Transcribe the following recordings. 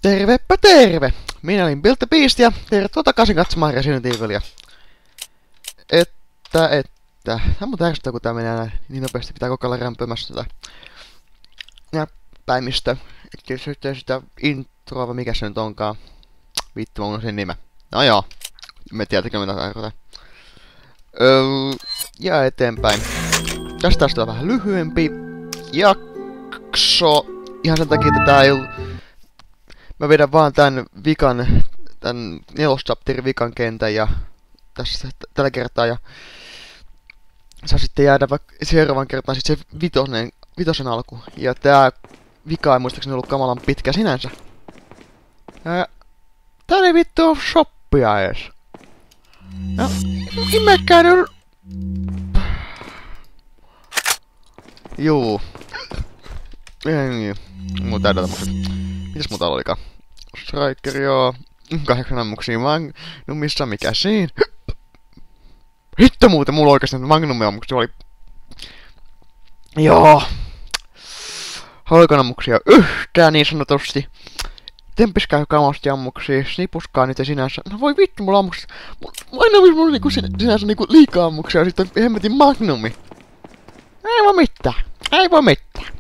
Tervepä terve! Minä olin Bill the Beast ja tervetuloa takaisin katsomaan Resident Evilia. Tää on muuten ärsyttää, kun tää menee niin nopeasti, pitää koko ajan rämpömässä tätä näppäimistö. Sitten sitä introa, vai mikä se nyt onkaan. Vittu, mä unohdin sen nimen. No joo, me tiedätkö mitä tarkoittaa. Ja eteenpäin. Tästä on vähän lyhyempi jakso. Ihan sen takia, että tää ei oo... Mä vedän vaan tän 4. chapterin vikan kentän ja tässä tällä kertaa ja saa sitten jäädä vaikka seuraavan kertaan sit se vitosen alku. Ja tää vika ei muistaakseni ollut kamalan pitkä sinänsä. Tää ei vittu oo shoppia ees. No, imekään on... Juu. Muuta ei tämmöset. Mitäs muuta olikaan? Striker, joo. 8 ammuksia Magnumissa, mikä siinä? Hitto muuten, mulla oikeesti Magnumia ammuksia oli... Joo. Hoikon ammuksia yhtään niin sanotusti. Tempiskää kamasti ammuksia, snipuskaa niitä sinänsä. No voi vittu, mulla ammuksia... Aina mulla niinku sinänsä niinku liikaa ammuksia ja sitten hemmetin Magnumi. Ei voi mitään. Ei voi mitään.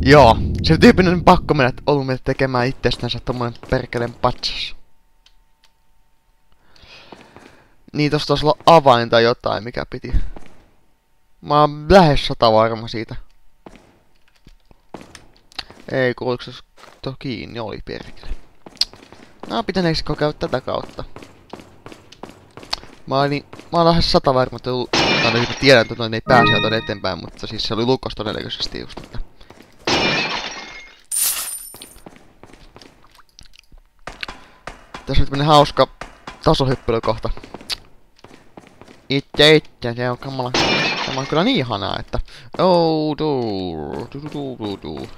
Joo, se tyyppinen pakko mennä ollut meille tekemään itsestänsä tommonen perkeleen patsas. Niin tossa taisi olla avain tai jotain, mikä piti. Mä oon lähes 100 varma siitä. Ei, kuuluuko se kiinni oli perkele. No, pitäneekö kokea tätä kautta? Mä oon lähes 100 varma, että tiedän, että noin ei pääse tuonne eteenpäin, mutta siis se oli lukos todennäköisesti just, että... Tässä on tämmönen hauska tasohyppelykohta. Itse, se on kamala. Tämä on kyllä niin ihanaa, että...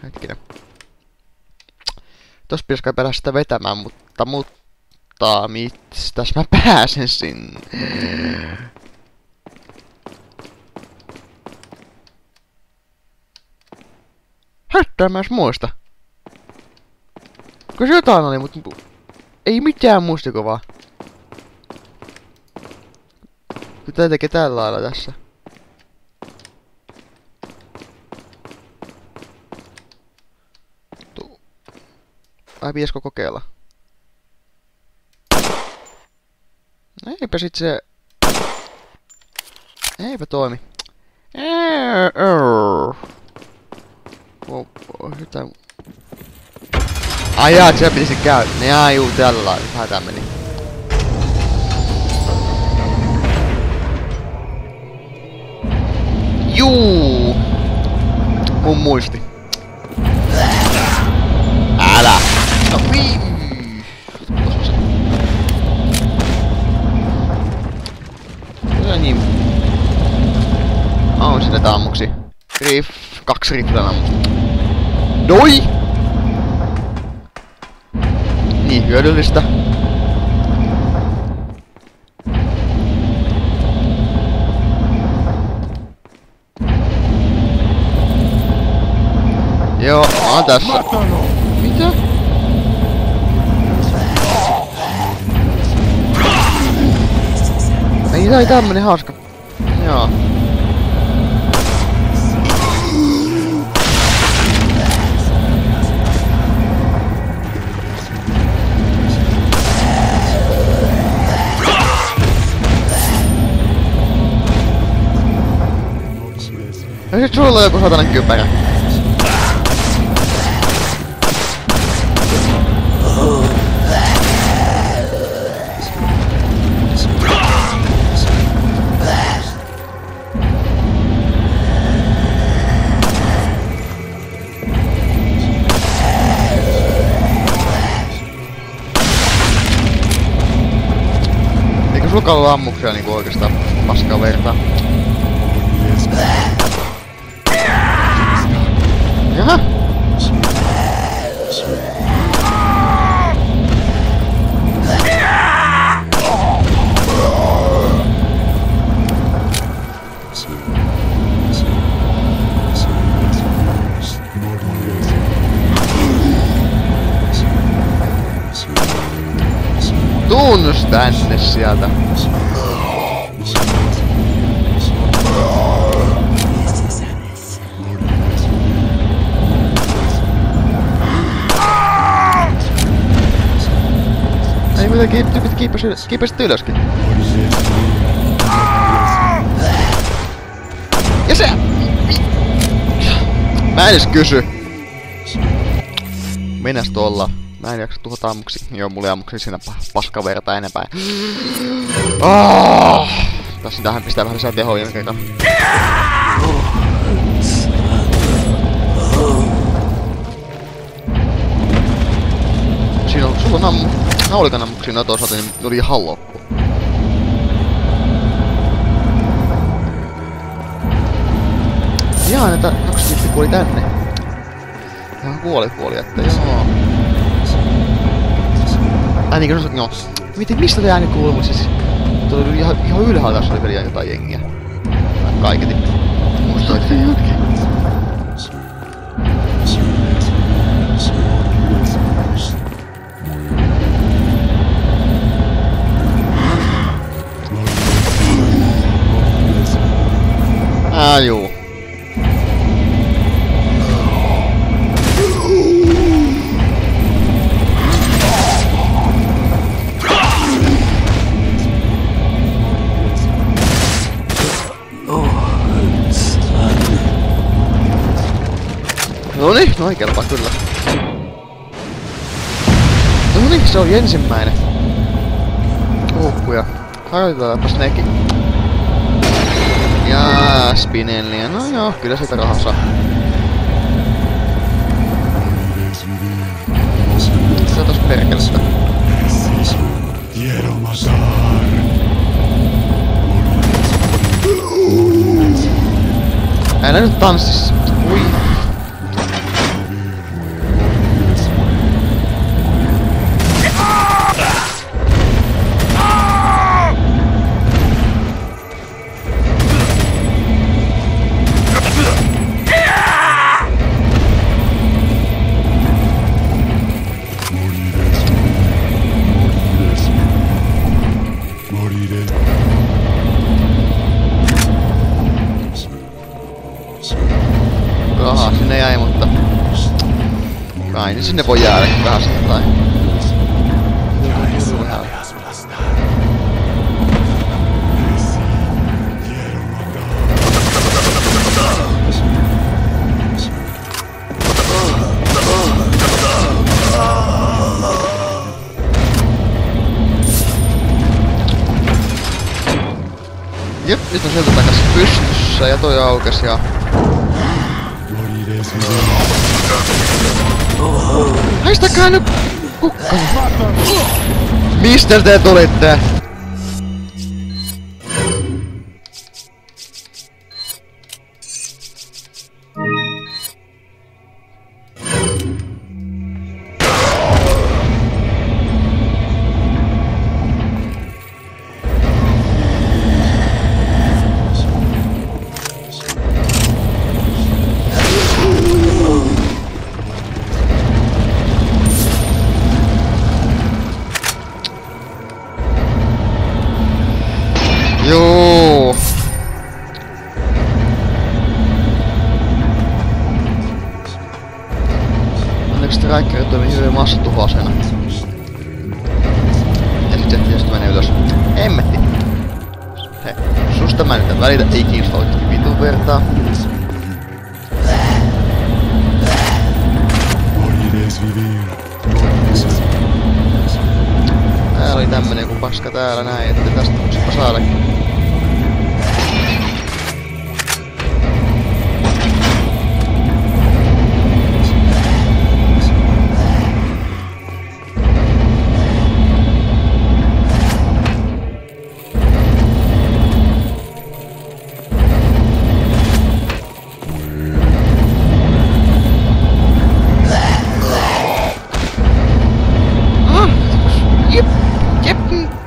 Hetkinen. Tossa pitäis kai päästä sitä vetämään, mutta mistäs mä pääsen sinne? Hättää mä edes muista. Kyllä se jotain oli, mut... Ei mitään muistikuvaa. Kun tää tekee tällä lailla tässä. Vai pitäisikö kokeilla? Eipä sit se... Eipä toimi. Jotain... Ai jaa, siellä pitäisi käydä. Jaa, juu, tällä lailla. Vähän tää meni. Juu! Mun muisti. Älä! No niin! Niin. On sinne tää ammuksi. 2 riflen ammuksi. Noi! Niin hyödyllistä. Joo, mä oon tässä. Mitä? Ei tämmönen hauska. Joo. Ja sit sulla on joku satanen kypärä. Eikö sulla ollut ammuksia niinku oikeastaan paskaa vertaa? Jaha! Tunnus tänne sieltä. Ei muuten tyypit kiipesit ylöskin. Ja se... Mä en edes kysy. Mennäs tuolla. Mä en jaksa tuhota ammuksi. Joo, mulla ei ammuksi siinä paskaverta enempää. Tässä tähän pistää vähän lisää tehoa jälkeen. Siinä on, sulla on haulikan ammuksia noita osalta, niin oli ihan loppu. Jaa, näitä naksitippi kuoli tänne. Ihan kuoli, että joo. Ääni kyllä joo. Mistä te ääni kuuluu? Siis tuolla oli ihan ylhäällä, tässä oli vielä jotain jengiä. Kaiketi. Musta oli se jotkin. Juu. Noniin, noin kelpaa kyllä. Noniin, se oli ensimmäinen. Uukkuja. Harjoitetaanpas nekin. Ja Spinellia, no joo, kyllä sitä rahaa saa. Se on tos perkelestä. Älä nyt tanssis. Ui. Aha, sinne jäi, mutta... Kai niin sinne voi jäädäkin vähän tai... Jep, nyt on sieltä takas pystyssä ja toi aukes ja... Haistakaa nyt kukkani! Mistä te tulitte? Joo. Onneksi Striker toimii hyvin massatuhoasena. Ja sit se tietysti menee ylös. Hemmetti. Hei, susta mä nyt en välitä, ei kiinnosta oikeesti vitun vertaa. Täällä oli tämmönen joku paska täällä näin, että tästä voisipa saadakin.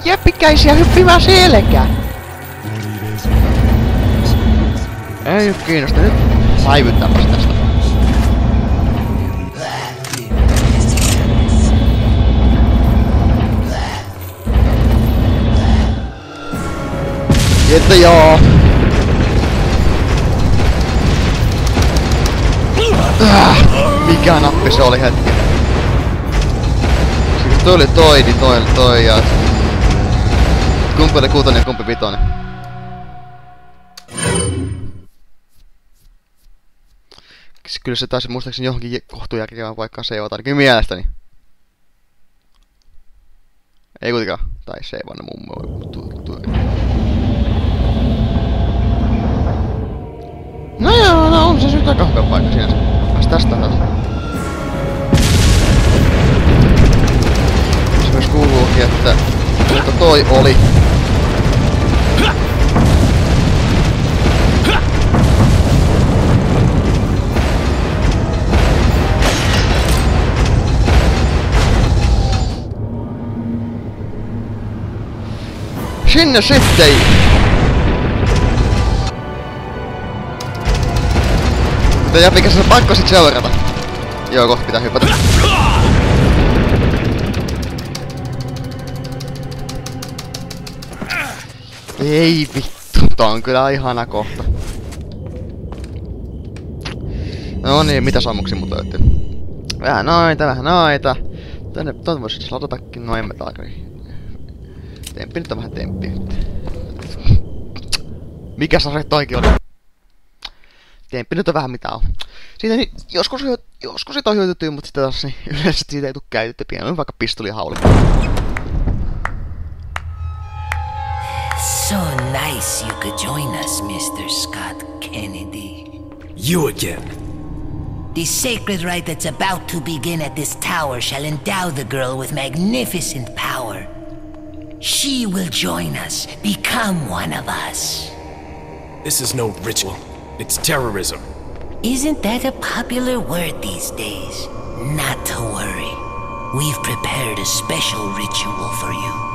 Jäppikäisiä hyppimään selkää. Ei oo kiinnosta, nyt häivyttääpäs tästä. Että joo. Mikä nappi se oli hetki? Siis toi oli toi, niin toi oli toi ja... Kumpi oli 6 ja kumpi 5? Kyllä se taisi muistaakseni johonkin kohtuujärkevään paikkaan seivata, ainakin mielestäni. Ei kuitenkaan. Tai seivana mummo. No joo, no on se nyt aika hyvä paikka sinänsä. Pääs tästä taas. Se myös kuuluukin, että... Mutta toi oli... Sinne sitten! Mitä jäpikä se on pakko sit seurata? Joo, kohta pitää hypätä. Ei vittu, tää on kyllä ihana kohta. No niin, mitä sammuksia mut löytyy? Vähän noita. Tänne vois siis ladatakin, no emme tarvii. Temppi nyt on vähän temppi nyt. Mikä sare toikin oli? Temppi nyt on vähän mitä on. Siitä niin, joskus siitä on hyötytty, mutta sitten taas niin yleensä siitä ei tuu käytetty. Pieni vaikka pistoli ja hauli. So nice you could join us, Mr. Scott Kennedy. You again. The sacred rite that's about to begin at this tower shall endow the girl with magnificent power. She will join us, become one of us. This is no ritual. It's terrorism. Isn't that a popular word these days? Not to worry. We've prepared a special ritual for you.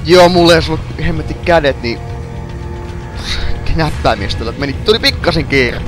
Joo, mulle ei olisi ollut hemmetti kädet, niin... Näppäimistöllä, tuli pikkasen kiire.